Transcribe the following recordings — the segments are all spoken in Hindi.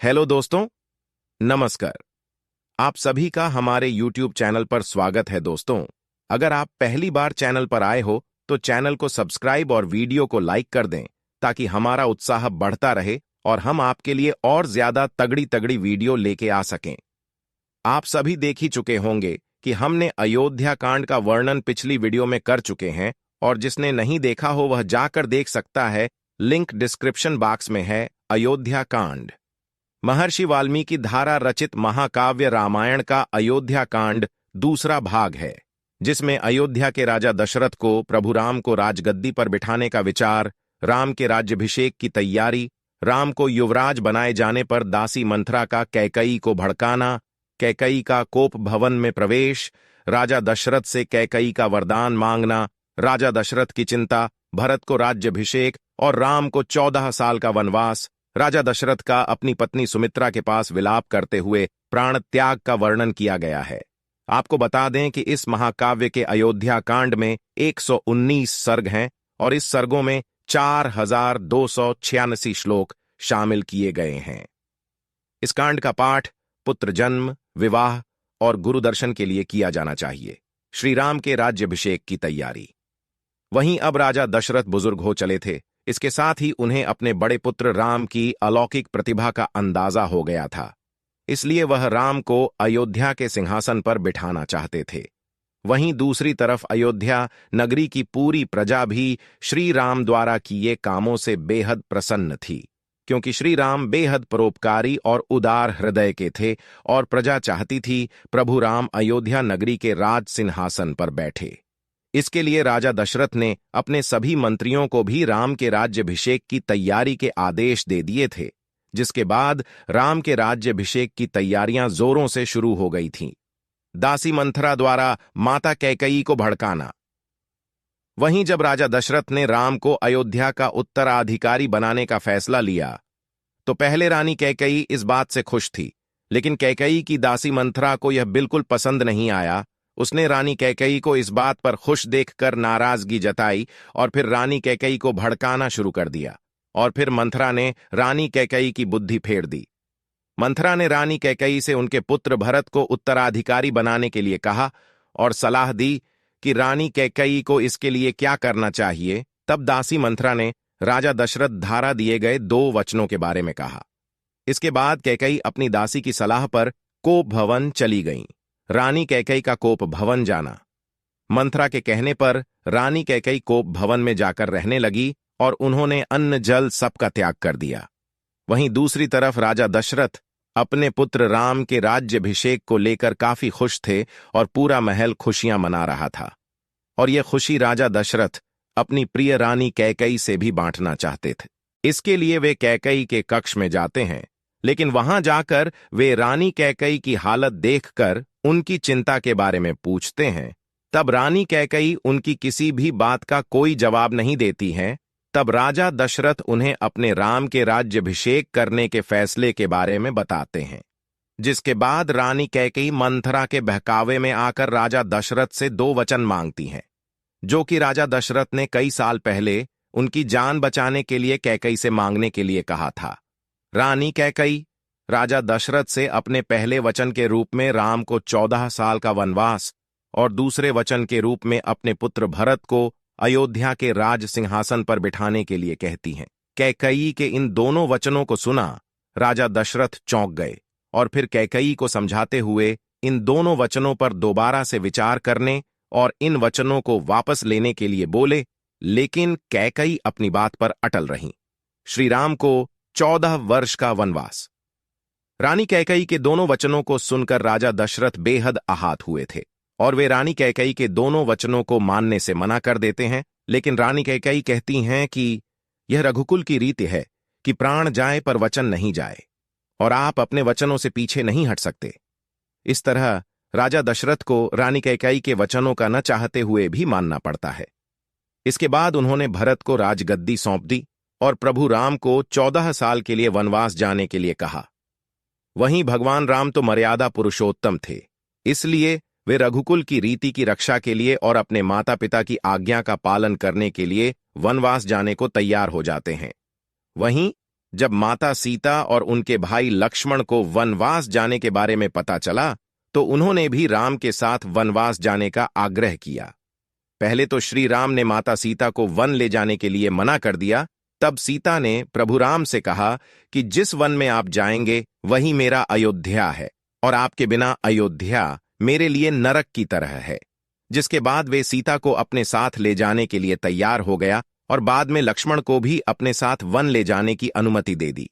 हेलो दोस्तों, नमस्कार। आप सभी का हमारे YouTube चैनल पर स्वागत है दोस्तों। अगर आप पहली बार चैनल पर आए हो तो चैनल को सब्सक्राइब और वीडियो को लाइक कर दें ताकि हमारा उत्साह बढ़ता रहे और हम आपके लिए और ज्यादा तगड़ी तगड़ी वीडियो लेके आ सकें। आप सभी देख ही चुके होंगे कि हमने अयोध्या कांड का वर्णन पिछली वीडियो में कर चुके हैं और जिसने नहीं देखा हो वह जाकर देख सकता है। लिंक डिस्क्रिप्शन बॉक्स में है। अयोध्या कांड महर्षि वाल्मीकि द्वारा रचित महाकाव्य रामायण का अयोध्या कांड दूसरा भाग है, जिसमें अयोध्या के राजा दशरथ को प्रभु राम को राजगद्दी पर बिठाने का विचार, राम के राज्याभिषेक की तैयारी, राम को युवराज बनाए जाने पर दासी मंथरा का कैकई को भड़काना, कैकई का कोप भवन में प्रवेश, राजा दशरथ से कैकई का वरदान मांगना, राजा दशरथ की चिंता, भरत को राज्याभिषेक और राम को 14 साल का वनवास, राजा दशरथ का अपनी पत्नी सुमित्रा के पास विलाप करते हुए प्राण त्याग का वर्णन किया गया है। आपको बता दें कि इस महाकाव्य के अयोध्या कांड में 119 सर्ग हैं और इस सर्गों में 4286 श्लोक शामिल किए गए हैं। इस कांड का पाठ पुत्र जन्म, विवाह और गुरु दर्शन के लिए किया जाना चाहिए। श्री राम के राज्याभिषेक की तैयारी। वहीं अब राजा दशरथ बुजुर्ग हो चले थे, इसके साथ ही उन्हें अपने बड़े पुत्र राम की अलौकिक प्रतिभा का अंदाजा हो गया था, इसलिए वह राम को अयोध्या के सिंहासन पर बिठाना चाहते थे। वहीं दूसरी तरफ अयोध्या नगरी की पूरी प्रजा भी श्री राम द्वारा किए कामों से बेहद प्रसन्न थी, क्योंकि श्री राम बेहद परोपकारी और उदार हृदय के थे और प्रजा चाहती थी प्रभु राम अयोध्या नगरी के राज सिंहासन पर बैठे। इसके लिए राजा दशरथ ने अपने सभी मंत्रियों को भी राम के राज्याभिषेक की तैयारी के आदेश दे दिए थे, जिसके बाद राम के राज्याभिषेक की तैयारियां जोरों से शुरू हो गई थीं। दासी मंथरा द्वारा माता कैकई को भड़काना। वहीं जब राजा दशरथ ने राम को अयोध्या का उत्तराधिकारी बनाने का फैसला लिया तो पहले रानी कैकई इस बात से खुश थी, लेकिन कैकई की दासी मंथरा को यह बिल्कुल पसंद नहीं आया। उसने रानी कैकई को इस बात पर खुश देखकर नाराजगी जताई और फिर रानी कैकई को भड़काना शुरू कर दिया और फिर मंथरा ने रानी कैकई की बुद्धि फेर दी। मंथरा ने रानी कैकई से उनके पुत्र भरत को उत्तराधिकारी बनाने के लिए कहा और सलाह दी कि रानी कैकई को इसके लिए क्या करना चाहिए। तब दासी मंथरा ने राजा दशरथ द्वारा दिए गए 2 वचनों के बारे में कहा। इसके बाद कैकई अपनी दासी की सलाह पर कोप भवन चली गईं। रानी कैकई का कोप भवन जाना। मंथरा के कहने पर रानी कैकई कोप भवन में जाकर रहने लगी और उन्होंने अन्न जल सबका त्याग कर दिया। वहीं दूसरी तरफ राजा दशरथ अपने पुत्र राम के राज्याभिषेक को लेकर काफी खुश थे और पूरा महल खुशियां मना रहा था, और यह खुशी राजा दशरथ अपनी प्रिय रानी कैकई से भी बांटना चाहते थे। इसके लिए वे कैकई के कक्ष में जाते हैं, लेकिन वहां जाकर वे रानी कैकई की हालत देखकर उनकी चिंता के बारे में पूछते हैं। तब रानी कैकई उनकी किसी भी बात का कोई जवाब नहीं देती हैं। तब राजा दशरथ उन्हें अपने राम के राज्याभिषेक करने के फैसले के बारे में बताते हैं, जिसके बाद रानी कैकई मंथरा के बहकावे में आकर राजा दशरथ से 2 वचन मांगती हैं, जो कि राजा दशरथ ने कई साल पहले उनकी जान बचाने के लिए कैकई से मांगने के लिए कहा था। रानी कैकई राजा दशरथ से अपने पहले वचन के रूप में राम को 14 साल का वनवास और दूसरे वचन के रूप में अपने पुत्र भरत को अयोध्या के राज सिंहासन पर बिठाने के लिए कहती हैं। कैकई के इन दोनों वचनों को सुना राजा दशरथ चौंक गए और फिर कैकई को समझाते हुए इन दोनों वचनों पर दोबारा से विचार करने और इन वचनों को वापस लेने के लिए बोले, लेकिन कैकई अपनी बात पर अटल रहीं। श्री राम को 14 वर्ष का वनवास। रानी कैकई के दोनों वचनों को सुनकर राजा दशरथ बेहद आहत हुए थे और वे रानी कैकई के दोनों वचनों को मानने से मना कर देते हैं। लेकिन रानी कैकई कहती हैं कि यह रघुकुल की रीति है कि प्राण जाए पर वचन नहीं जाए और आप अपने वचनों से पीछे नहीं हट सकते। इस तरह राजा दशरथ को रानी कैकई के वचनों का न चाहते हुए भी मानना पड़ता है। इसके बाद उन्होंने भरत को राजगद्दी सौंप दी और प्रभु राम को 14 साल के लिए वनवास जाने के लिए कहा। वहीं भगवान राम तो मर्यादा पुरुषोत्तम थे, इसलिए वे रघुकुल की रीति की रक्षा के लिए और अपने माता पिता की आज्ञा का पालन करने के लिए वनवास जाने को तैयार हो जाते हैं। वहीं जब माता सीता और उनके भाई लक्ष्मण को वनवास जाने के बारे में पता चला तो उन्होंने भी राम के साथ वनवास जाने का आग्रह किया। पहले तो श्री राम ने माता सीता को वन ले जाने के लिए मना कर दिया। तब सीता ने प्रभु राम से कहा कि जिस वन में आप जाएंगे वही मेरा अयोध्या है और आपके बिना अयोध्या मेरे लिए नरक की तरह है। जिसके बाद वे सीता को अपने साथ ले जाने के लिए तैयार हो गया और बाद में लक्ष्मण को भी अपने साथ वन ले जाने की अनुमति दे दी।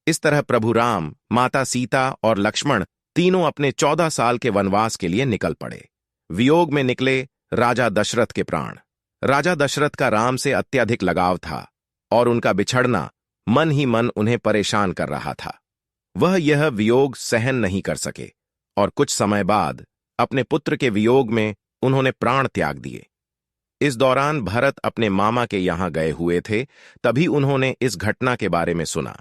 इस तरह प्रभु राम, माता सीता और लक्ष्मण तीनों अपने 14 साल के वनवास के लिए निकल पड़े। वियोग में निकले राजा दशरथ के प्राण। राजा दशरथ का राम से अत्यधिक लगाव था और उनका बिछड़ना मन ही मन उन्हें परेशान कर रहा था। वह यह वियोग सहन नहीं कर सके और कुछ समय बाद अपने पुत्र के वियोग में उन्होंने प्राण त्याग दिए। इस दौरान भरत अपने मामा के यहां गए हुए थे। तभी उन्होंने इस घटना के बारे में सुना,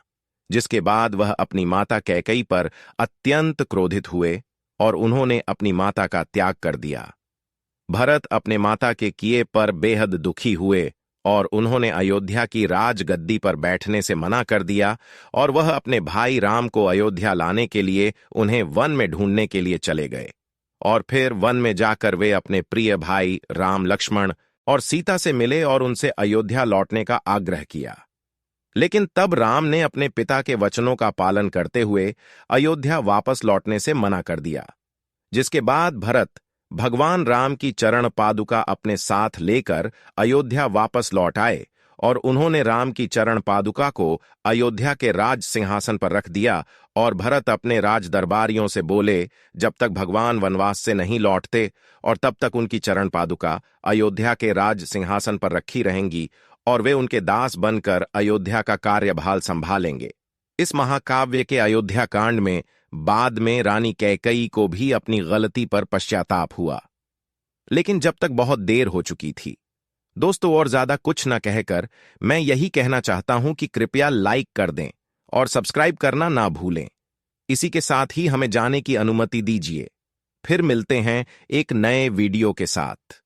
जिसके बाद वह अपनी माता कैकेयी पर अत्यंत क्रोधित हुए और उन्होंने अपनी माता का त्याग कर दिया। भरत अपने माता के किए पर बेहद दुखी हुए और उन्होंने अयोध्या की राजगद्दी पर बैठने से मना कर दिया और वह अपने भाई राम को अयोध्या लाने के लिए उन्हें वन में ढूंढने के लिए चले गए। और फिर वन में जाकर वे अपने प्रिय भाई राम, लक्ष्मण और सीता से मिले और उनसे अयोध्या लौटने का आग्रह किया। लेकिन तब राम ने अपने पिता के वचनों का पालन करते हुए अयोध्या वापस लौटने से मना कर दिया। जिसके बाद भरत भगवान राम की चरण पादुका अपने साथ लेकर अयोध्या वापस लौट आए और उन्होंने राम की चरण पादुका को अयोध्या के राज सिंहासन पर रख दिया। और भरत अपने राज दरबारियों से बोले, जब तक भगवान वनवास से नहीं लौटते और तब तक उनकी चरण पादुका अयोध्या के राज सिंहासन पर रखी रहेंगी और वे उनके दास बनकर अयोध्या का कार्यभार संभालेंगे। इस महाकाव्य के अयोध्या कांड में बाद में रानी कैकेयी को भी अपनी गलती पर पश्चाताप हुआ, लेकिन जब तक बहुत देर हो चुकी थी। दोस्तों, और ज्यादा कुछ न कहकर मैं यही कहना चाहता हूं कि कृपया लाइक कर दें और सब्सक्राइब करना ना भूलें। इसी के साथ ही हमें जाने की अनुमति दीजिए। फिर मिलते हैं एक नए वीडियो के साथ।